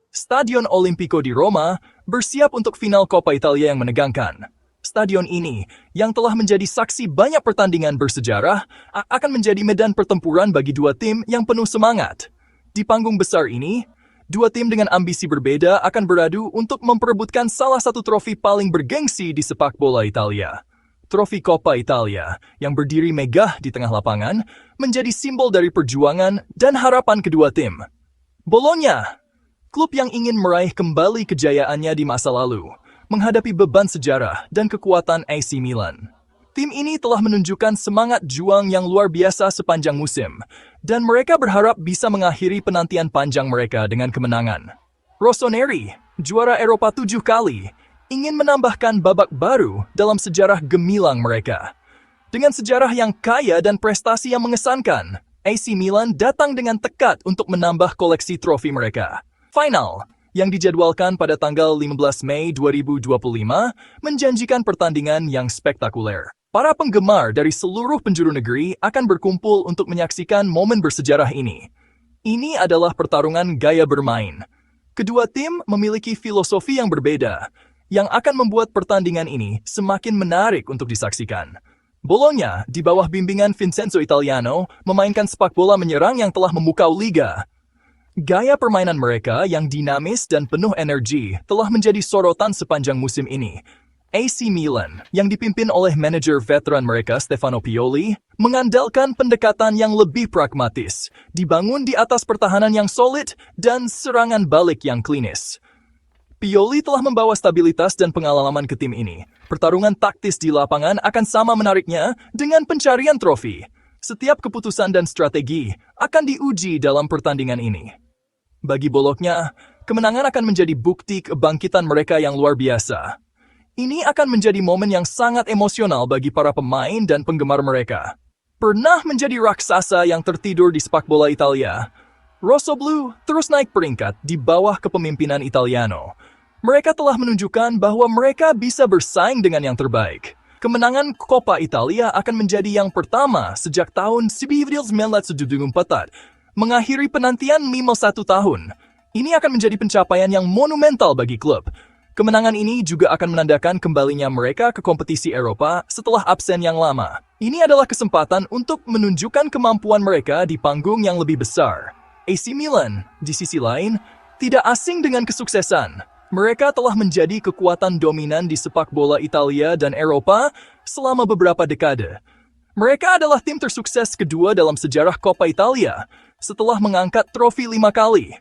Stadion Olimpico di Roma bersiap untuk final Coppa Italia yang menegangkan. Stadion ini, yang telah menjadi saksi banyak pertandingan bersejarah, akan menjadi medan pertempuran bagi dua tim yang penuh semangat. Di panggung besar ini, dua tim dengan ambisi berbeda akan beradu untuk memperebutkan salah satu trofi paling bergengsi di sepak bola Italia. Trofi Coppa Italia, yang berdiri megah di tengah lapangan, menjadi simbol dari perjuangan dan harapan kedua tim. Bologna, klub yang ingin meraih kembali kejayaannya di masa lalu, menghadapi beban sejarah dan kekuatan AC Milan. Tim ini telah menunjukkan semangat juang yang luar biasa sepanjang musim, dan mereka berharap bisa mengakhiri penantian panjang mereka dengan kemenangan. Rossoneri, juara Eropa 7 kali, ingin menambahkan babak baru dalam sejarah gemilang mereka. Dengan sejarah yang kaya dan prestasi yang mengesankan, AC Milan datang dengan tekad untuk menambah koleksi trofi mereka. Final, yang dijadwalkan pada tanggal 15 Mei 2025, menjanjikan pertandingan yang spektakuler. Para penggemar dari seluruh penjuru negeri akan berkumpul untuk menyaksikan momen bersejarah ini. Ini adalah pertarungan gaya bermain. Kedua tim memiliki filosofi yang berbeda, yang akan membuat pertandingan ini semakin menarik untuk disaksikan. Bologna, di bawah bimbingan Vincenzo Italiano, memainkan sepak bola menyerang yang telah memukau liga. Gaya permainan mereka yang dinamis dan penuh energi telah menjadi sorotan sepanjang musim ini. AC Milan, yang dipimpin oleh manajer veteran mereka Stefano Pioli, mengandalkan pendekatan yang lebih pragmatis, dibangun di atas pertahanan yang solid dan serangan balik yang klinis. Pioli telah membawa stabilitas dan pengalaman ke tim ini. Pertarungan taktis di lapangan akan sama menariknya dengan pencarian trofi. Setiap keputusan dan strategi akan diuji dalam pertandingan ini. Bagi Bologna, kemenangan akan menjadi bukti kebangkitan mereka yang luar biasa. Ini akan menjadi momen yang sangat emosional bagi para pemain dan penggemar mereka. Pernah menjadi raksasa yang tertidur di sepak bola Italia, Rossoblu terus naik peringkat di bawah kepemimpinan Italiano. Mereka telah menunjukkan bahwa mereka bisa bersaing dengan yang terbaik. Kemenangan Coppa Italia akan menjadi yang pertama sejak tahun 1974, mengakhiri penantian 51 tahun. Ini akan menjadi pencapaian yang monumental bagi klub. Kemenangan ini juga akan menandakan kembalinya mereka ke kompetisi Eropa setelah absen yang lama. Ini adalah kesempatan untuk menunjukkan kemampuan mereka di panggung yang lebih besar. AC Milan, di sisi lain, tidak asing dengan kesuksesan. Mereka telah menjadi kekuatan dominan di sepak bola Italia dan Eropa selama beberapa dekade. Mereka adalah tim tersukses kedua dalam sejarah Coppa Italia, setelah mengangkat trofi 5 kali.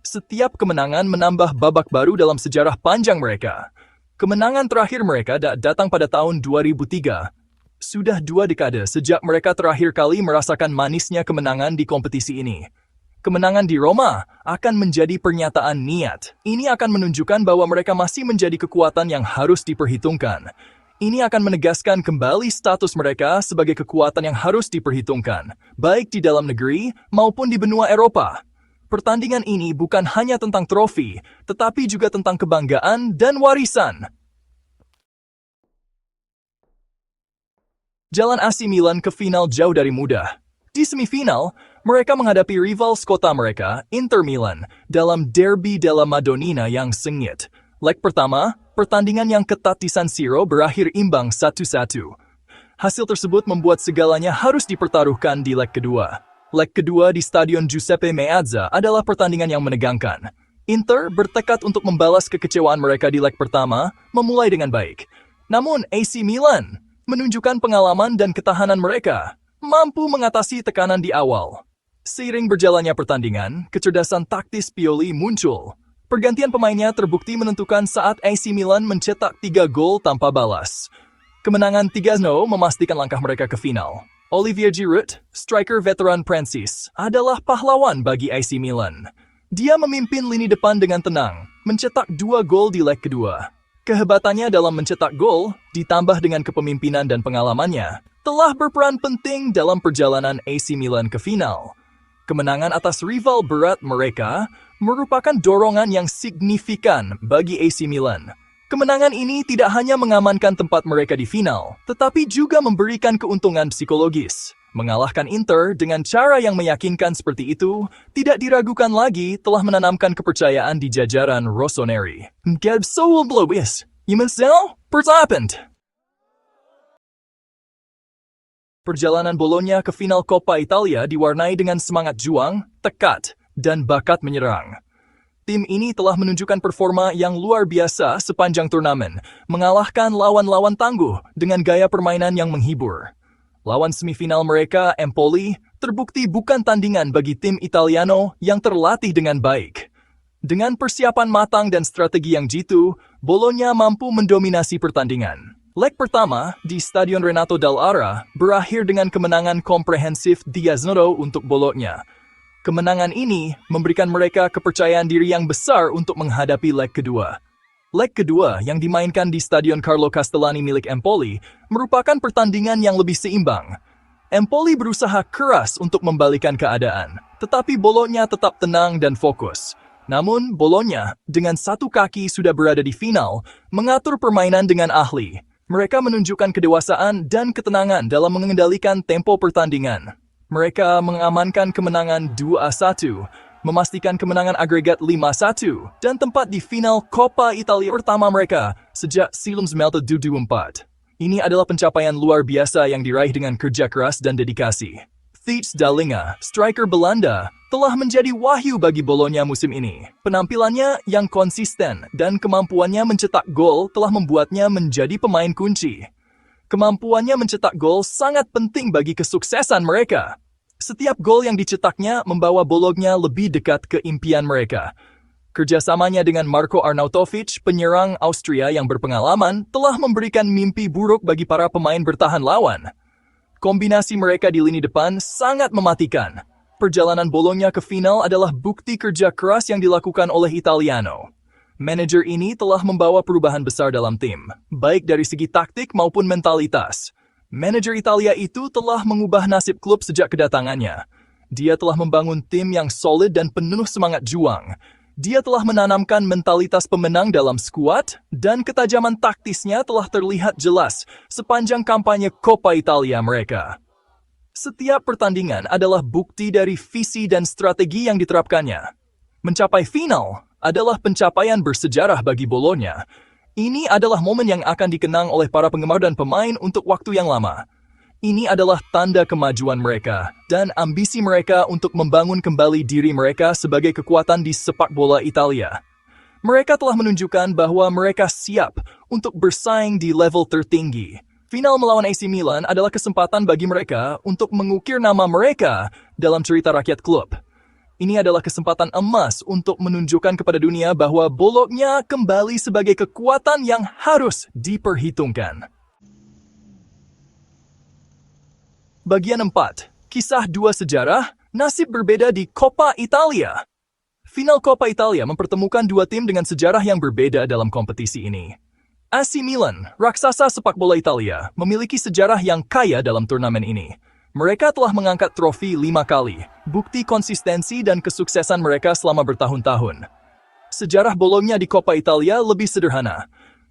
Setiap kemenangan menambah babak baru dalam sejarah panjang mereka. Kemenangan terakhir mereka datang pada tahun 2003. Sudah 2 dekade sejak mereka terakhir kali merasakan manisnya kemenangan di kompetisi ini. Kemenangan di Roma akan menjadi pernyataan niat. Ini akan menunjukkan bahwa mereka masih menjadi kekuatan yang harus diperhitungkan. Ini akan menegaskan kembali status mereka sebagai kekuatan yang harus diperhitungkan, baik di dalam negeri maupun di benua Eropa. Pertandingan ini bukan hanya tentang trofi, tetapi juga tentang kebanggaan dan warisan. Jalan AC Milan ke final jauh dari mudah. Di semifinal, mereka menghadapi rival sekota mereka, Inter Milan, dalam Derby della Madonnina yang sengit. Leg pertama, pertandingan yang ketat di San Siro berakhir imbang 1-1. Hasil tersebut membuat segalanya harus dipertaruhkan di leg kedua. Leg kedua di Stadion Giuseppe Meazza adalah pertandingan yang menegangkan. Inter bertekad untuk membalas kekecewaan mereka di leg pertama, memulai dengan baik. Namun AC Milan menunjukkan pengalaman dan ketahanan mereka, mampu mengatasi tekanan di awal. Seiring berjalannya pertandingan, kecerdasan taktis Pioli muncul. Pergantian pemainnya terbukti menentukan saat AC Milan mencetak 3 gol tanpa balas. Kemenangan 3-0 memastikan langkah mereka ke final. Olivier Giroud, striker veteran Prancis, adalah pahlawan bagi AC Milan. Dia memimpin lini depan dengan tenang, mencetak 2 gol di leg kedua. Kehebatannya dalam mencetak gol, ditambah dengan kepemimpinan dan pengalamannya, telah berperan penting dalam perjalanan AC Milan ke final. Kemenangan atas rival berat mereka merupakan dorongan yang signifikan bagi AC Milan. Kemenangan ini tidak hanya mengamankan tempat mereka di final, tetapi juga memberikan keuntungan psikologis. Mengalahkan Inter dengan cara yang meyakinkan seperti itu, tidak diragukan lagi telah menanamkan kepercayaan di jajaran Rossoneri. Gab Soul Blowis, Yimensel, Pertapent. Perjalanan Bologna ke final Coppa Italia diwarnai dengan semangat juang, tekad, dan bakat menyerang. Tim ini telah menunjukkan performa yang luar biasa sepanjang turnamen, mengalahkan lawan-lawan tangguh dengan gaya permainan yang menghibur. Lawan semifinal mereka, Empoli, terbukti bukan tandingan bagi tim Italiano yang terlatih dengan baik. Dengan persiapan matang dan strategi yang jitu, Bologna mampu mendominasi pertandingan. Leg pertama di Stadion Renato Dall'Ara berakhir dengan kemenangan komprehensif 3-0 untuk Bologna. Kemenangan ini memberikan mereka kepercayaan diri yang besar untuk menghadapi leg kedua. Leg kedua yang dimainkan di Stadion Carlo Castellani milik Empoli merupakan pertandingan yang lebih seimbang. Empoli berusaha keras untuk membalikan keadaan, tetapi Bologna tetap tenang dan fokus. Namun, Bologna dengan satu kaki sudah berada di final, mengatur permainan dengan ahli. Mereka menunjukkan kedewasaan dan ketenangan dalam mengendalikan tempo pertandingan. Mereka mengamankan kemenangan 2-1, memastikan kemenangan agregat 5-1, dan tempat di final Coppa Italia pertama mereka sejak Silum Smelta 2004. Ini adalah pencapaian luar biasa yang diraih dengan kerja keras dan dedikasi. Thijs Dallinga, striker Belanda, telah menjadi wahyu bagi Bologna musim ini. Penampilannya yang konsisten dan kemampuannya mencetak gol telah membuatnya menjadi pemain kunci. Kemampuannya mencetak gol sangat penting bagi kesuksesan mereka. Setiap gol yang dicetaknya membawa Bologna lebih dekat ke impian mereka. Kerjasamanya dengan Marko Arnautovic, penyerang Austria yang berpengalaman, telah memberikan mimpi buruk bagi para pemain bertahan lawan. Kombinasi mereka di lini depan sangat mematikan. Perjalanan Bologna ke final adalah bukti kerja keras yang dilakukan oleh Italiano. Manajer ini telah membawa perubahan besar dalam tim, baik dari segi taktik maupun mentalitas. Manajer Italia itu telah mengubah nasib klub sejak kedatangannya. Dia telah membangun tim yang solid dan penuh semangat juang. Dia telah menanamkan mentalitas pemenang dalam skuad, dan ketajaman taktisnya telah terlihat jelas sepanjang kampanye Coppa Italia mereka. Setiap pertandingan adalah bukti dari visi dan strategi yang diterapkannya. Mencapai final adalah pencapaian bersejarah bagi Bologna. Ini adalah momen yang akan dikenang oleh para penggemar dan pemain untuk waktu yang lama. Ini adalah tanda kemajuan mereka dan ambisi mereka untuk membangun kembali diri mereka sebagai kekuatan di sepak bola Italia. Mereka telah menunjukkan bahwa mereka siap untuk bersaing di level tertinggi. Final melawan AC Milan adalah kesempatan bagi mereka untuk mengukir nama mereka dalam cerita rakyat klub. Ini adalah kesempatan emas untuk menunjukkan kepada dunia bahwa Bologna kembali sebagai kekuatan yang harus diperhitungkan. Bagian 4. Kisah dua sejarah, nasib berbeda di Coppa Italia. Final Coppa Italia mempertemukan dua tim dengan sejarah yang berbeda dalam kompetisi ini. AC Milan, raksasa sepak bola Italia, memiliki sejarah yang kaya dalam turnamen ini. Mereka telah mengangkat trofi 5 kali, bukti konsistensi dan kesuksesan mereka selama bertahun-tahun. Sejarah Bologna di Coppa Italia lebih sederhana.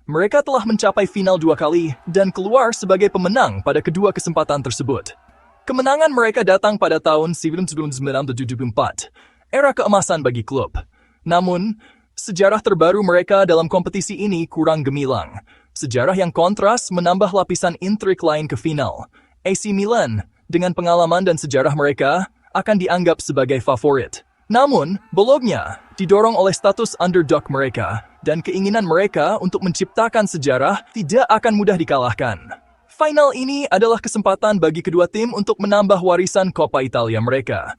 Mereka telah mencapai final 2 kali dan keluar sebagai pemenang pada kedua kesempatan tersebut. Kemenangan mereka datang pada tahun 1974, era keemasan bagi klub. Namun, sejarah terbaru mereka dalam kompetisi ini kurang gemilang. Sejarah yang kontras menambah lapisan intrik lain ke final. AC Milan, dengan pengalaman dan sejarah mereka, akan dianggap sebagai favorit. Namun, Bologna didorong oleh status underdog mereka, dan keinginan mereka untuk menciptakan sejarah tidak akan mudah dikalahkan. Final ini adalah kesempatan bagi kedua tim untuk menambah warisan Coppa Italia mereka.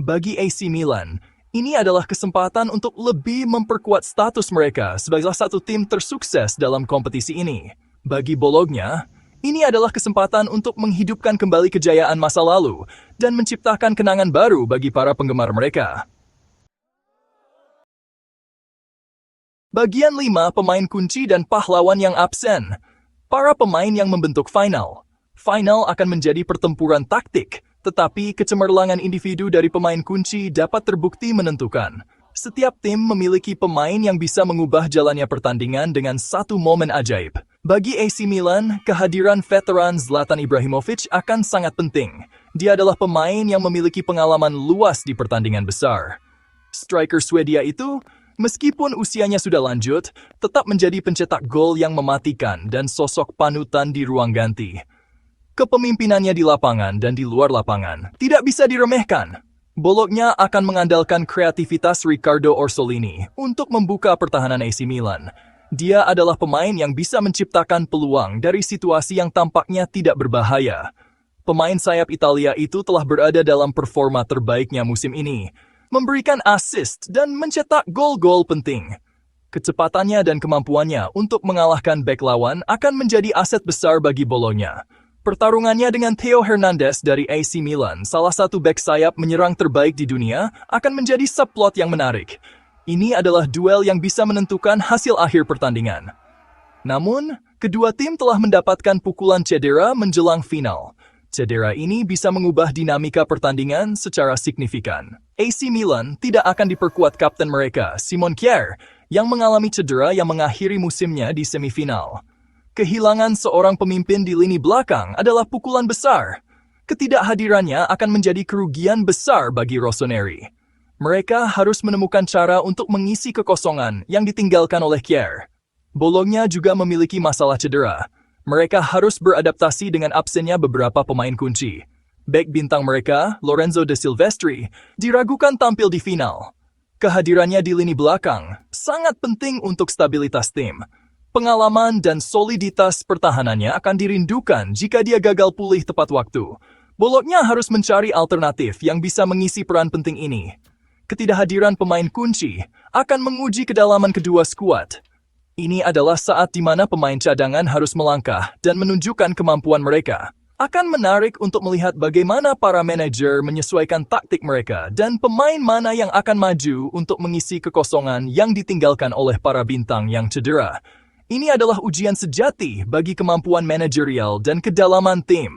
Bagi AC Milan, ini adalah kesempatan untuk lebih memperkuat status mereka sebagai salah satu tim tersukses dalam kompetisi ini. Bagi Bologna, ini adalah kesempatan untuk menghidupkan kembali kejayaan masa lalu dan menciptakan kenangan baru bagi para penggemar mereka. Bagian 5, pemain kunci dan pahlawan yang absen. Para pemain yang membentuk final. Final akan menjadi pertempuran taktik, tetapi kecemerlangan individu dari pemain kunci dapat terbukti menentukan. Setiap tim memiliki pemain yang bisa mengubah jalannya pertandingan dengan satu momen ajaib. Bagi AC Milan, kehadiran veteran Zlatan Ibrahimovic akan sangat penting. Dia adalah pemain yang memiliki pengalaman luas di pertandingan besar. Striker Swedia itu, meskipun usianya sudah lanjut, tetap menjadi pencetak gol yang mematikan dan sosok panutan di ruang ganti. Kepemimpinannya di lapangan dan di luar lapangan tidak bisa diremehkan. Bologna akan mengandalkan kreativitas Riccardo Orsolini untuk membuka pertahanan AC Milan. Dia adalah pemain yang bisa menciptakan peluang dari situasi yang tampaknya tidak berbahaya. Pemain sayap Italia itu telah berada dalam performa terbaiknya musim ini, memberikan assist dan mencetak gol-gol penting. Kecepatannya dan kemampuannya untuk mengalahkan bek lawan akan menjadi aset besar bagi Bologna. Pertarungannya dengan Theo Hernandez dari AC Milan, salah satu bek sayap menyerang terbaik di dunia, akan menjadi subplot yang menarik. Ini adalah duel yang bisa menentukan hasil akhir pertandingan. Namun, kedua tim telah mendapatkan pukulan cedera menjelang final. Cedera ini bisa mengubah dinamika pertandingan secara signifikan. AC Milan tidak akan diperkuat kapten mereka, Simon Kjaer, yang mengalami cedera yang mengakhiri musimnya di semifinal. Kehilangan seorang pemimpin di lini belakang adalah pukulan besar. Ketidakhadirannya akan menjadi kerugian besar bagi Rossoneri. Mereka harus menemukan cara untuk mengisi kekosongan yang ditinggalkan oleh Kjaer. Bologna juga memiliki masalah cedera. Mereka harus beradaptasi dengan absennya beberapa pemain kunci. Bek bintang mereka, Lorenzo De Silvestri, diragukan tampil di final. Kehadirannya di lini belakang sangat penting untuk stabilitas tim. Pengalaman dan soliditas pertahanannya akan dirindukan jika dia gagal pulih tepat waktu. Bologna harus mencari alternatif yang bisa mengisi peran penting ini. Ketidakhadiran pemain kunci akan menguji kedalaman kedua skuad. Ini adalah saat di mana pemain cadangan harus melangkah dan menunjukkan kemampuan mereka. Akan menarik untuk melihat bagaimana para manajer menyesuaikan taktik mereka dan pemain mana yang akan maju untuk mengisi kekosongan yang ditinggalkan oleh para bintang yang cedera. Ini adalah ujian sejati bagi kemampuan manajerial dan kedalaman tim.